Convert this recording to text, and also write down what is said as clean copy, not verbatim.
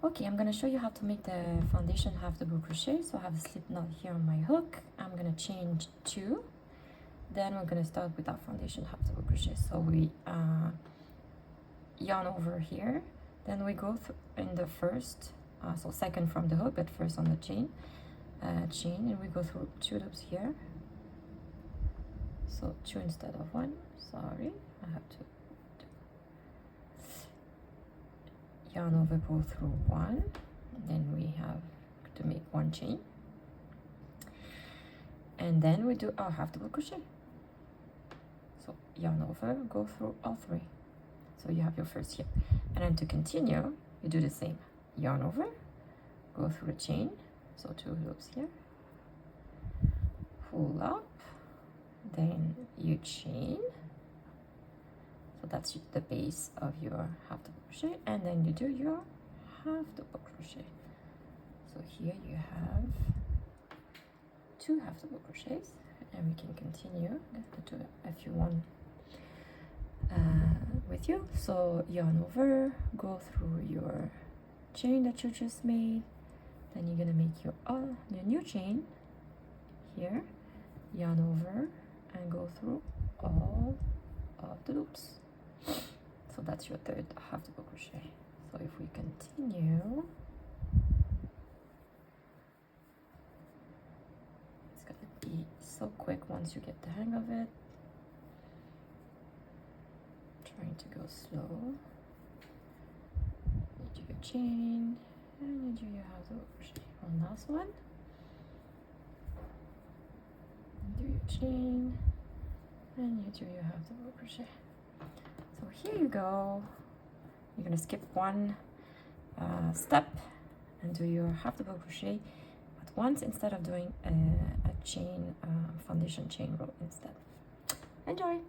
Okay, I'm gonna show you how to make the foundation half double crochet. So I have a slip knot here on my hook. I'm gonna change 2. Then we're gonna start with our foundation half double crochet. So we yarn over here. Then we go in the first, so second from the hook, but first on the chain, and we go through 2 loops here. So 2 instead of 1. Sorry, I have to yarn over, go through 1, then we have to make 1 chain, and then we do our half double crochet. So yarn over, go through all 3. So you have your first here, and then to continue you do the same. Yarn over, go through a chain, so 2 loops here, pull up, then you chain. So that's the base of your half double crochet, and then you do your half double crochet. So here you have 2 half double crochets, and we can continue to if you want with you. So yarn over, go through your chain that you just made, then you're gonna make your new chain here, yarn over, and go through all of the loops. So that's your third half double crochet. So if we continue, it's gonna be so quick once you get the hang of it. Trying to go slow. You do your chain, and you do your half double crochet. One last one. You do your chain, and you do your half double crochet. So here you go. You're gonna skip 1 step and do your half double crochet, but once instead of doing a chain foundation chain row instead. Enjoy.